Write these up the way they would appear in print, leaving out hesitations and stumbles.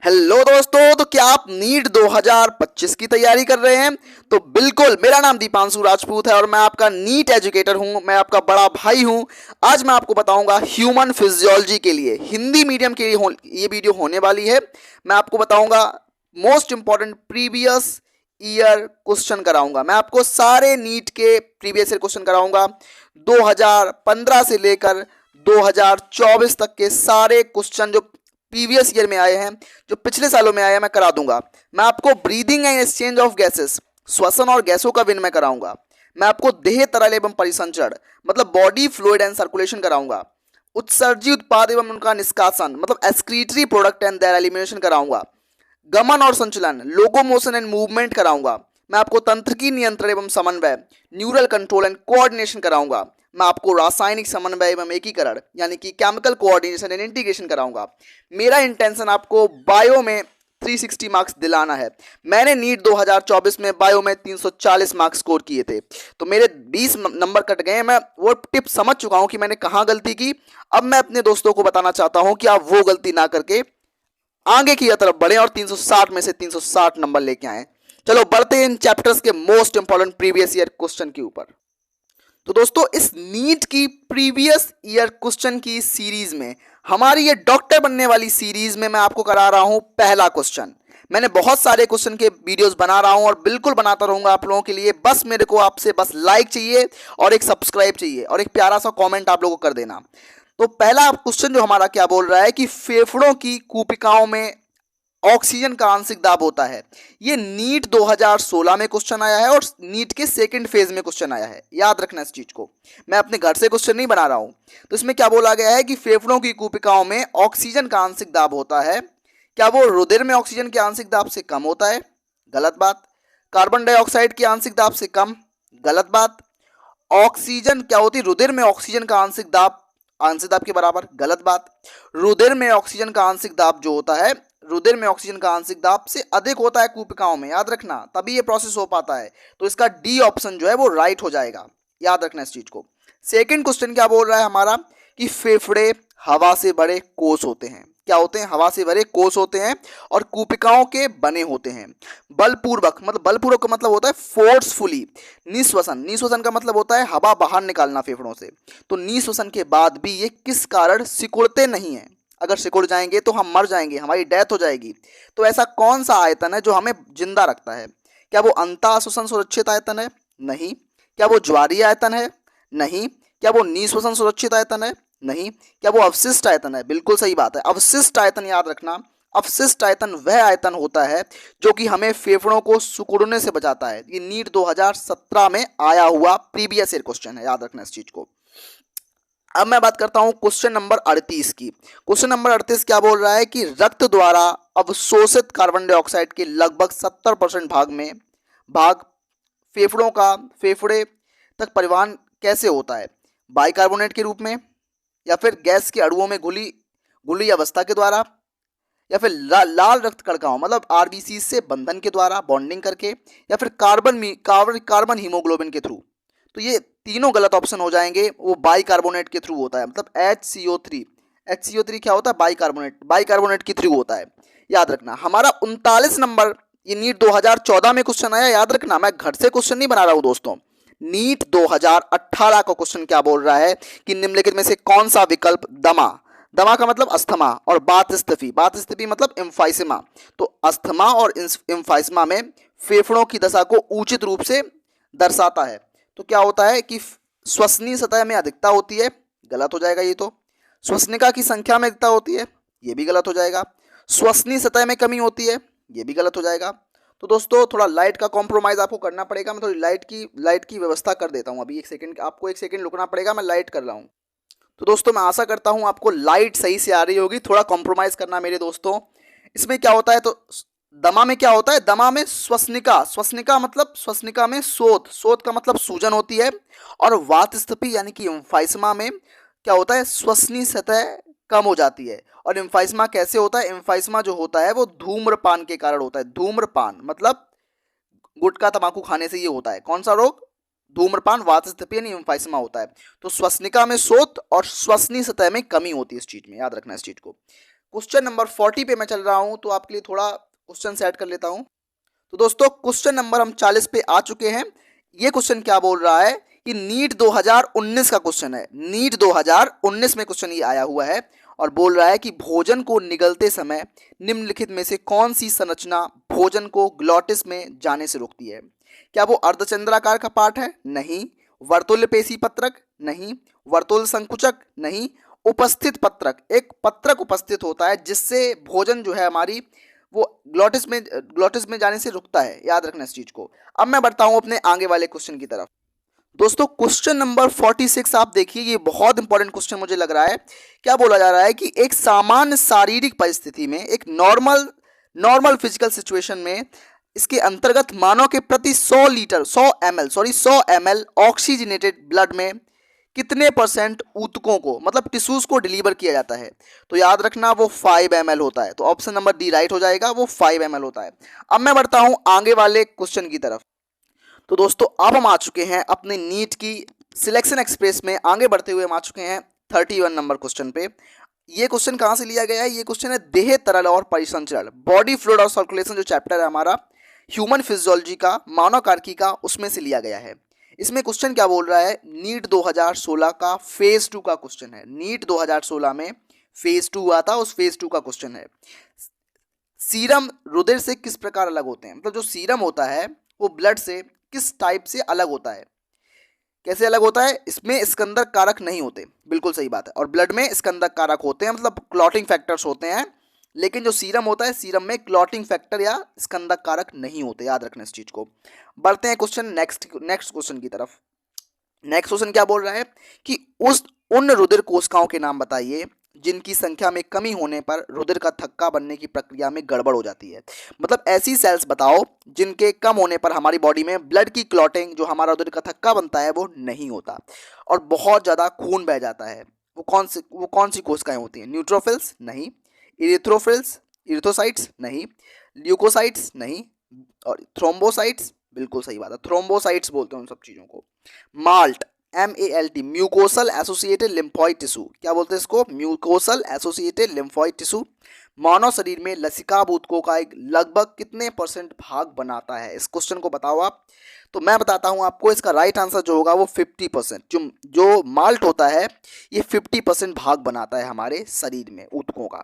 Hello दोस्तों, तो क्या आप नीट 2025 की तैयारी कर रहे हैं? तो बिल्कुल, मेरा नाम दीपांशु राजपूत है और मैं आपका नीट एजुकेटर हूं। मैं आपका बड़ा भाई हूं। आज मैं आपको बताऊंगा ह्यूमन फिजियोलॉजी के लिए हिंदी मीडियम के लिए ये वीडियो होने वाली है। मैं आपको बताऊंगा most important previous year question कराऊंगा। मैं आपको सारे नीट के प्रीवियस ईयर क्वेश्चन कराऊंगा। 2015 से लेकर 2024 तक के सारे क्वेश्चन जो प्रीवियस ईयर में आए हैं, जो पिछले सालों में आए हैं, मैं करा दूंगा। मैं आपको breathing and exchange of gases, श्वसन और गैसों का विनिमय कराऊंगा। मैं आपको देह तरल एवं परिसंचरण मतलब बॉडी फ्लूइड एंड सर्कुलेशन कराऊंगा। उत्सर्जी उत्पाद एवं उनका निष्कासन मतलब excretory product and there elimination कराऊंगा। गमन और संचलन लोकोमोशन एंड मूवमेंट कराऊंगा। मैं आपको तंत्रिकी नियंत्रण एवं समन्वय न्यूरल कंट्रोल एंड कोऑर्डिनेशन कराऊंगा। मैं आपको रासायनिक समन्वय एवं एकीकरण यानी कि केमिकल कोऑर्डिनेशन एंड इंटीग्रेशन कराऊंगा। मेरा इंटेंशन आपको बायो में 360 मार्क्स दिलाना है। मैंने नीट 2024 में बायो में 340 मार्क्स स्कोर किए थे, तो मेरे 20 नंबर कट गए। मैं वो टिप समझ चुका हूं कि मैंने कहाँ गलती की। अब मैं अपने दोस्तों को बताना चाहता हूं कि आप वो गलती ना करके आगे की तरफ बढ़े और 360 में से 360 नंबर लेके आए। चलो बढ़ते हैं इन चैप्टर्स के most important previous year question के ऊपर। तो दोस्तों, इस नीट की प्रीवियस ईयर क्वेश्चन की सीरीज में, हमारी ये डॉक्टर बनने वाली सीरीज में, मैं आपको करा रहा हूं पहला क्वेश्चन। मैंने बहुत सारे क्वेश्चन के वीडियोस बना रहा हूं और बिल्कुल बनाता रहूंगा आप लोगों के लिए। बस मेरे को आपसे बस लाइक चाहिए और एक सब्सक्राइब चाहिए और एक प्यारा सा कमेंट आप लोगों को कर देना। तो पहला क्वेश्चन जो हमारा क्या बोल रहा है कि फेफड़ों की कूपिकाओं में ऑक्सीजन का आंशिक दाब होता है। ये नीट 2016 में क्वेश्चन आया है और नीट के सेकंड फेज में क्वेश्चन आया है। याद रखना इस चीज को, मैं अपने घर से क्वेश्चन नहीं बना रहा हूं। तो इसमें क्या बोला गया है कि फेफड़ों की कूपिकाओं में ऑक्सीजन का आंशिक दाब होता है। क्या वो रुधिर में ऑक्सीजन के आंशिक दाब से कम होता है? गलत बात। कार्बन डाइऑक्साइड के आंशिक दाब से कम? गलत बात। ऑक्सीजन क्या होती है? रुधिर में ऑक्सीजन का आंशिक दाब के बराबर? गलत बात। रुधिर में ऑक्सीजन का आंशिक दाब जो होता है, रुधिर में ऑक्सीजन का आंशिक दाब से अधिक होता है कूपिकाओं में। याद रखना, तभी ये प्रोसेस हो पाता है। तो इसका डी ऑप्शन जो है वो राइट हो जाएगा। याद रखना इस चीज को। सेकंड क्वेश्चन क्या बोल रहा है हमारा कि फेफड़े हवा से भरे कोष होते हैं। क्या होते हैं? हवा से भरे कोष होते हैं और कूपिकाओं के बने होते हैं। बलपूर्वक का मतलब होता है फोर्सफुली। निःश्वसन का मतलब होता है हवा बाहर निकालना फेफड़ों से। तो निःश्वसन के बाद भी ये किस कारण सिकुड़ते नहीं है? अगर सिकुड़ जाएंगे तो हम मर जाएंगे, हमारी डेथ हो जाएगी। तो ऐसा कौन सा आयतन है जो हमें जिंदा रखता है? क्या वो अंतःश्वसन सुरक्षित आयतन है? नहीं। क्या वो ज्वारीय आयतन है? नहीं। क्या वो निःश्वसन सुरक्षित आयतन है? नहीं। क्या वो अवशिष्ट आयतन है? बिल्कुल सही बात है, अवशिष्ट आयतन। याद रखना, अवशिष्ट आयतन वह आयतन होता है जो कि हमें फेफड़ों को सिकुड़ने से बचाता है। ये नीट 2017 में आया हुआ प्रीवियस ईयर क्वेश्चन है। याद रखना इस चीज को। अब मैं बात करता हूं क्वेश्चन नंबर 38 की। क्वेश्चन नंबर 38 क्या बोल रहा है कि रक्त द्वारा अवशोषित कार्बन डाइऑक्साइड के लगभग 70% भाग फेफड़े तक परिवहन कैसे होता है? बाइकार्बोनेट के रूप में, या फिर गैस के अणुओं में घुली अवस्था के द्वारा, या फिर लाल रक्त कणिकाओं मतलब आरबीसी से बंधन के द्वारा बॉन्डिंग करके, या फिर कार्बन हीमोग्लोबिन के थ्रू। तो ये तीनों गलत ऑप्शन हो जाएंगे। वो बाइकार्बोनेट के थ्रू होता है, मतलब HCO3 क्या होता है? बाइकार्बोनेट के थ्रू होता है। याद रखना। हमारा 39 नंबर ये नीट 2014 में क्वेश्चन आया। याद रखना, मैं घर से क्वेश्चन नहीं बना रहा हूं दोस्तों। नीट 2018 का क्वेश्चन क्या बोल रहा है कि निम्नलिखित में से कौन सा विकल्प दमा का मतलब अस्थमा और बात स्थिति मतलब एम्फाइसेमा। तो अस्थमा और एम्फाइसेमा में फेफड़ों की दशा को उचित रूप से दर्शाता है। तो क्या होता है कि श्वसनीय सतह में अधिकता होती है। गलत हो जाएगा ये तो। श्वसनिका की संख्या में अधिकता होती है। ये भी गलत हो जाएगा। श्वसनीय सतह में कमी होती है। ये भी गलत हो जाएगा। तो दोस्तों, थोड़ा लाइट का कॉम्प्रोमाइज़ आपको करना पड़ेगा। मैं थोड़ी लाइट की व्यवस्था कर देता हूँ। अभी आपको एक सेकंड रुकना पड़ेगा, मैं लाइट कर रहा हूँ। तो दोस्तों, मैं आशा करता हूँ आपको लाइट सही से आ रही होगी। थोड़ा कॉम्प्रोमाइज़ करना मेरे दोस्तों। इसमें क्या होता है, तो दमा में क्या होता है? दमा में श्वसनिका मतलब श्वसनिका में शोथ का मतलब सूजन होती है। और वात स्थिति यानी कि एम्फाइसमा में क्या होता है? श्वसनीय सतह कम हो जाती है। और एम्फाइसमा कैसे होता है? एम्फाइसमा जो होता है वो धूम्रपान के कारण होता है। धूम्रपान मतलब गुटखा तंबाकू खाने से ये होता है। कौन सा रोग? धूम्रपान, वात स्थिति यानी एम्फाइसमा होता है। तो श्वसनिका में शोथ और श्वसनीय सतह में कमी होती है इस चीज में। याद रखना इस चीज को। क्वेश्चन नंबर 40 पे मैं चल रहा हूं, तो आपके लिए थोड़ा क्वेश्चन सेट कर लेता हूं। तो दोस्तों क्वेश्चन नंबर हम 40 पे आ चुके हैं। ये क्वेश्चन क्या बोल रहा है कि नीट 2019 का क्वेश्चन है। नीट 2019 में क्वेश्चन ये आया हुआ है और बोल रहा है कि भोजन को निगलते समय निम्नलिखित में से कौन सी संरचना भोजन को ग्लॉटिस में जाने से रोकती है? क्या वो अर्धचंद्राकार का पार्ट है? नहीं। वर्तुल पेशी पत्रक? नहीं। वर्तुल संकुचक? नहीं। उपस्थित पत्रक, एक पत्रक उपस्थित होता है जिससे भोजन जो है हमारी वो ग्लॉटिस में जाने से रुकता है। याद रखना इस चीज को। अब मैं बढ़ता हूं अपने आगे वाले क्वेश्चन की तरफ। दोस्तों क्वेश्चन नंबर 46 आप देखिए, ये बहुत इंपॉर्टेंट क्वेश्चन मुझे लग रहा है। क्या बोला जा रहा है कि एक सामान्य शारीरिक परिस्थिति में, एक नॉर्मल फिजिकल सिचुएशन में, इसके अंतर्गत मानव के प्रति 100 ml ऑक्सीजनेटेड ब्लड में कितने परसेंट ऊतकों को, मतलब टिश्यूज को डिलीवर किया जाता है? तो याद रखना वो 5 ml होता है। तो ऑप्शन नंबर डी राइट हो जाएगा, वो 5 ml होता है। अब मैं बढ़ता हूं आगे वाले क्वेश्चन की तरफ। तो दोस्तों अब हम आ चुके हैं अपने नीट की सिलेक्शन एक्सप्रेस में, आगे बढ़ते हुए हम आ चुके हैं 31 नंबर क्वेश्चन पे। ये क्वेश्चन कहाँ से लिया गया है? ये क्वेश्चन है देह तरल और परिसंचरण, बॉडी फ्लूइड और सर्कुलेशन, जो चैप्टर है हमारा ह्यूमन फिजियोलॉजी का, मानव कार्की का, उसमें से लिया गया है। इसमें क्वेश्चन क्या बोल रहा है? नीट 2016 का फेज 2 का क्वेश्चन है। नीट 2016 में फेज 2 हुआ था, उस फेज 2 का क्वेश्चन है। सीरम रुधिर से किस प्रकार अलग होते हैं? मतलब जो सीरम होता है वो ब्लड से किस टाइप से अलग होता है? कैसे अलग होता है? इसमें स्कंदक कारक नहीं होते, बिल्कुल सही बात है। और ब्लड में स्कंदक कारक होते हैं, मतलब क्लॉटिंग फैक्टर्स होते हैं। लेकिन जो सीरम होता है, सीरम में क्लॉटिंग फैक्टर या स्कंदक कारक नहीं होते। याद रखना इस चीज को। बढ़ते हैं क्वेश्चन नेक्स्ट क्वेश्चन की तरफ। नेक्स्ट क्वेश्चन क्या बोल रहा है कि उन रुधिर कोशिकाओं के नाम बताइए जिनकी संख्या में कमी होने पर रुधिर का थक्का बनने की प्रक्रिया में गड़बड़ हो जाती है। मतलब ऐसी सेल्स बताओ जिनके कम होने पर हमारी बॉडी में ब्लड की क्लॉटिंग, जो हमारा रुधिर का थक्का बनता है, वो नहीं होता और बहुत ज़्यादा खून बह जाता है। वो कौन सी कोशिकाएं होती हैं? न्यूट्रोफिल्स? नहीं। इरिथ्रोफिल्स, इरिथ्रोसाइट्स? नहीं। ल्यूकोसाइट्स? नहीं। और थ्रोम्बोसाइट्स? बिल्कुल सही बात है, थ्रोम्बोसाइट्स बोलते हैं उन सब चीज़ों को। Malt, MALT, mucosal associated lymphoid tissue, क्या बोलते हैं इसको? Mucosal associated lymphoid tissue. मानव शरीर में लसिकाभ ऊतकों का एक लगभग कितने परसेंट भाग बनाता है? इस क्वेश्चन को बताओ आप। तो मैं बताता हूं आपको, इसका राइट आंसर जो होगा वो 50%। जो माल्ट होता है ये 50% भाग बनाता है हमारे शरीर में ऊतकों का।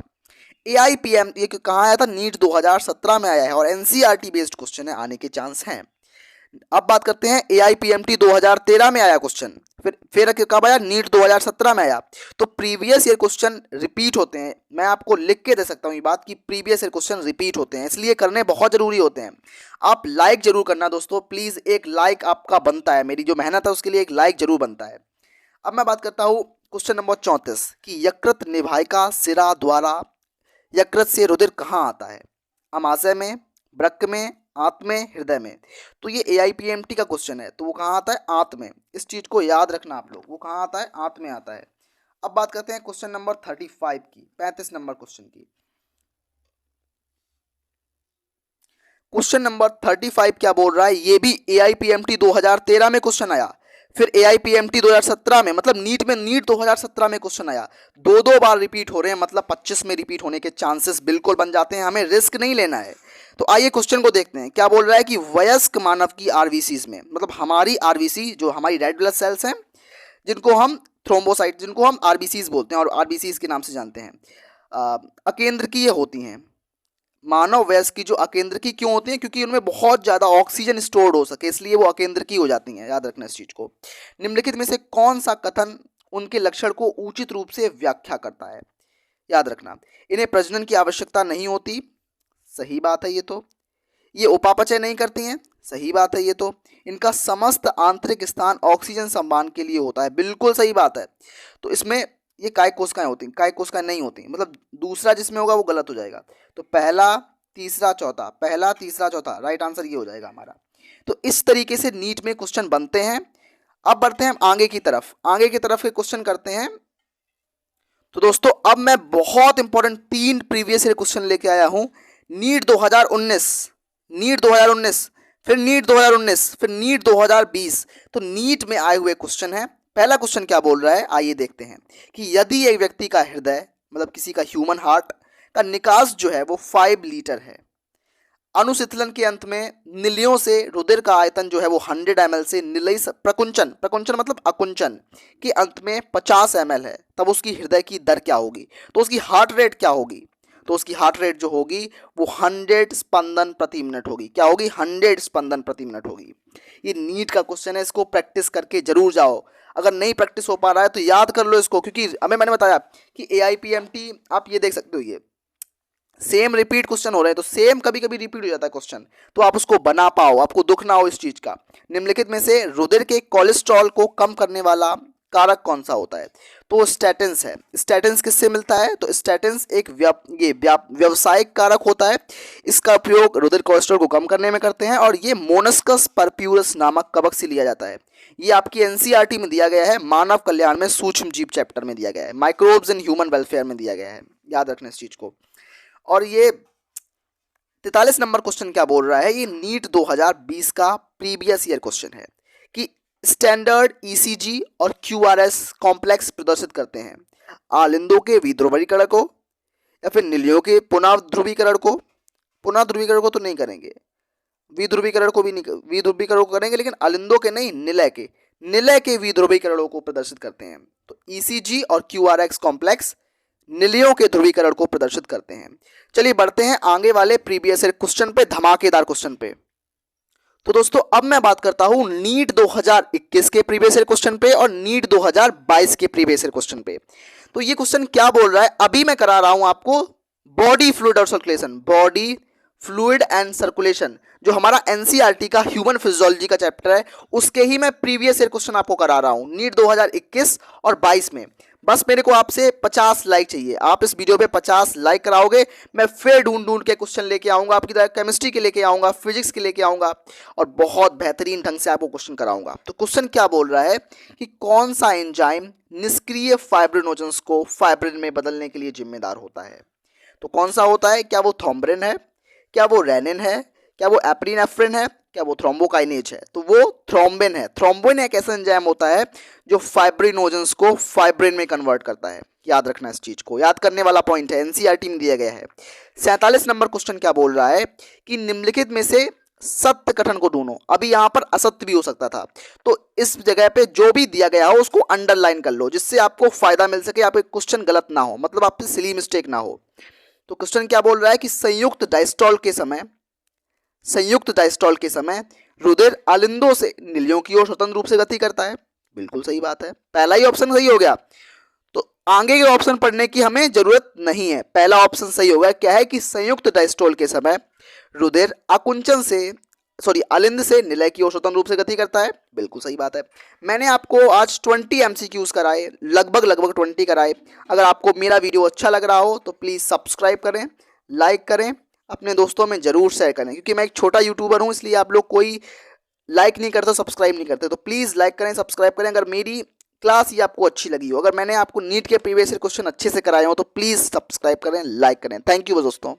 AIPM ये कहाँ आया था? नीट 2017 में आया है और NCERT बेस्ड क्वेश्चन है, आने के चांस हैं। अब बात करते हैं AIPMT 2013 में आया क्वेश्चन, फिर कब आया? नीट 2017 में आया। तो प्रीवियस ईयर क्वेश्चन रिपीट होते हैं। मैं आपको लिख के दे सकता हूँ ये बात कि प्रीवियस ईयर क्वेश्चन रिपीट होते हैं, इसलिए करने बहुत जरूरी होते हैं। आप लाइक जरूर करना दोस्तों, प्लीज एक लाइक आपका बनता है, मेरी जो मेहनत है उसके लिए एक लाइक जरूर बनता है। अब मैं बात करता हूँ क्वेश्चन नंबर 34 कि यकृत निभायिका सिरा द्वारा यकृत से रुधिर कहाँ आता है? अमाशय में, वृक्क में, आंत में, हृदय में। तो ये AIPMT का क्वेश्चन है, तो वो कहाँ आता है? आंत में। इस चीज को याद रखना आप लोग, वो कहाँ आता है? आंत में आता है। अब बात करते हैं क्वेश्चन नंबर 35 की, 35 नंबर क्वेश्चन की। क्वेश्चन नंबर 35 क्या बोल रहा है? ये भी AIPMT 2013 में क्वेश्चन आया, फिर AIPMT 2017 में, मतलब नीट 2017 में क्वेश्चन आया। दो बार रिपीट हो रहे हैं, मतलब 25 में रिपीट होने के चांसेस बिल्कुल बन जाते हैं। हमें रिस्क नहीं लेना है। तो आइए क्वेश्चन को देखते हैं। क्या बोल रहा है कि वयस्क मानव की RBCs में, मतलब हमारी RBC जो हमारी रेड ब्लड सेल्स हैं, जिनको हम थ्रोम्बोसाइट, जिनको हम RBCs बोलते हैं और RBCs के नाम से जानते हैं, अकेंद्रकीय होती हैं। मानव वयस्क की जो अकेंद्रकीय क्यों होती हैं? क्योंकि उनमें बहुत ज़्यादा ऑक्सीजन स्टोर्ड हो सके, इसलिए वो अकेंद्रकीय हो जाती हैं। याद रखना इस चीज़ को। निम्नलिखित में से कौन सा कथन उनके लक्षण को उचित रूप से व्याख्या करता है? याद रखना, इन्हें प्रजनन की आवश्यकता नहीं होती, सही बात है। ये उपापचय नहीं करती हैं, सही बात है। ये तो इनका समस्त आंतरिक स्थान ऑक्सीजन संवहन के लिए होता है, बिल्कुल सही बात है। तो इसमें ये काय कोशिकाएं होती हैं, काय कोशिकाएं नहीं होती, मतलब दूसरा जिसमें होगा वो गलत हो जाएगा। तो पहला तीसरा चौथा, राइट आंसर ये हो जाएगा हमारा। तो इस तरीके से नीट में क्वेश्चन बनते हैं। अब बढ़ते हैं हम आगे की तरफ के क्वेश्चन करते हैं। तो दोस्तों अब मैं बहुत इंपॉर्टेंट 3 प्रीवियस ईयर क्वेश्चन लेके आया हूं। नीट 2019, फिर नीट 2019, फिर नीट 2020। तो नीट में आए हुए क्वेश्चन है। पहला क्वेश्चन क्या बोल रहा है, आइए देखते हैं कि यदि एक व्यक्ति का हृदय, मतलब किसी का ह्यूमन हार्ट का निकास जो है वो 5 लीटर है। अनुशीतलन के अंत में निलियों से रुधिर का आयतन जो है वो 100 ml से निलयी प्रकुंचन मतलब अकुंचन के अंत में 50 ml है, तब उसकी हृदय की दर क्या होगी? तो उसकी हार्ट रेट क्या होगी? तो उसकी हार्ट रेट जो होगी वो 100 स्पंदन प्रति मिनट होगी। क्या होगी? 100 स्पंदन प्रति मिनट होगी। ये नीट का क्वेश्चन है, इसको प्रैक्टिस करके जरूर जाओ। अगर नहीं प्रैक्टिस हो पा रहा है तो याद कर लो इसको, क्योंकि हमें मैंने बताया कि AIPMT आप ये देख सकते हो, ये सेम रिपीट क्वेश्चन हो रहे हैं, तो सेम कभी कभी रिपीट हो जाता है क्वेश्चन, तो आप उसको बना पाओ, आपको दुख ना हो इस चीज का। निम्नलिखित में से रुधिर के कोलेस्ट्रॉल को कम करने वाला कारक कौन सा होता है? तो स्टैटिन्स है। स्टैटिन्स किससे मिलता है? तो स्टैटिन्स एक व्यावसायिक कारक होता है। इसका उपयोग रुधिर कोलेस्ट्रॉल को कम करने में करते हैं और ये मोनस्कस परप्यूरस नामक कवक से लिया जाता है। ये आपकी NCERT में दिया गया है, मानव कल्याण में सूक्ष्म जीव चैप्टर में दिया गया है, माइक्रोब्स इन ह्यूमन वेलफेयर में दिया गया है, याद रखना इस चीज को। और ये 43 नंबर क्वेश्चन क्या बोल रहा है? ये नीट 2020 का प्रीवियस ईयर क्वेश्चन है कि स्टैंडर्ड ECG और QRS कॉम्प्लेक्स प्रदर्शित करते हैं आलिंदों के विध्रुवीकरण को या फिर निलियों के पुनः ध्रुवीकरण को। पुनः ध्रुवीकरण को तो नहीं करेंगे, विध्रुवीकरण को भी नहीं, विध्रुवीकरण को करेंगे लेकिन आलिंदों के नहीं, निलय के विध्रुवीकरणों को प्रदर्शित करते हैं। तो ECG और QRS कॉम्प्लेक्स निलियों के ध्रुवीकरण को प्रदर्शित करते हैं। चलिए बढ़ते हैं आगे वाले प्रीवियस ईयर क्वेश्चन पे, धमाकेदार क्वेश्चन पे। तो दोस्तों अब मैं बात करता हूं नीट 2021 के प्रीवियस ईयर क्वेश्चन पे और नीट 2022 के प्रीवियस ईयर क्वेश्चन पे। तो ये क्वेश्चन क्या बोल रहा है? अभी मैं करा रहा हूं आपको बॉडी फ्लूइड और circulation, body fluid and circulation, जो हमारा NCERT का ह्यूमन फिजियोलॉजी का चैप्टर है, उसके ही मैं प्रीवियस ईयर क्वेश्चन आपको करा रहा हूं नीट 2021 और 22 में। बस मेरे को आपसे 50 लाइक चाहिए। आप इस वीडियो पे 50 लाइक कराओगे, मैं फिर ढूंढ के क्वेश्चन लेके आऊंगा आपकी तरह, केमिस्ट्री के लेके आऊंगा, फिजिक्स के लेके आऊंगा और बहुत बेहतरीन ढंग से आपको क्वेश्चन कराऊंगा। तो क्वेश्चन क्या बोल रहा है कि कौन सा एंजाइम निष्क्रिय फाइब्रिनोजेंस को फाइब्रिन में बदलने के लिए जिम्मेदार होता है? तो कौन सा होता है? क्या वो थ्रोम्ब्रिन है, क्या वो रेनिन है, क्या वो एप्रिनेफ्रिन है, क्या वो थ्रोम्बोकाइनेज है? तो वो थ्रोम्बिन है। थ्रोम्बिन एक ऐसा एंजाइम होता है जो फाइब्रिनोजेंस को फाइब्रिन में कन्वर्ट करता है। याद रखना इस चीज को, याद करने वाला पॉइंट है, NCERT में दिया गया है। 47 नंबर क्वेश्चन क्या बोल रहा है कि निम्नलिखित में से सत्य कथन को ढूंढो। अभी यहाँ पर असत्य भी हो सकता था, तो इस जगह पे जो भी दिया गया हो उसको अंडरलाइन कर लो, जिससे आपको फायदा मिल सके, आपको क्वेश्चन गलत ना हो, मतलब आपसे सिली मिस्टेक ना हो। तो क्वेश्चन क्या बोल रहा है कि संयुक्त डायस्टॉल के समय रुधिर आलिंदों से निलियों की ओर स्वतंत्र रूप से गति करता है। बिल्कुल सही बात है, पहला ही ऑप्शन सही हो गया, तो आगे के ऑप्शन पढ़ने की हमें जरूरत नहीं है, पहला ऑप्शन सही होगा। क्या है कि संयुक्त डायस्टॉल के समय रुधिर आलिंद से निलय की ओर स्वतंत्र रूप से गति करता है। बिल्कुल सही बात है। मैंने आपको आज 20 MCQs कराए, लगभग 20 कराए। अगर आपको मेरा वीडियो अच्छा लग रहा हो तो प्लीज़ सब्सक्राइब करें, लाइक करें, अपने दोस्तों में जरूर शेयर करें, क्योंकि मैं एक छोटा यूट्यूबर हूं, इसलिए आप लोग कोई लाइक नहीं करते, सब्सक्राइब नहीं करते, तो प्लीज़ लाइक करें, सब्सक्राइब करें। अगर मेरी क्लास ये आपको अच्छी लगी हो, अगर मैंने आपको नीट के प्रीवियस ईयर क्वेश्चन अच्छे से कराए हो, तो प्लीज़ सब्सक्राइब करें, लाइक करें। थैंक यू दोस्तों।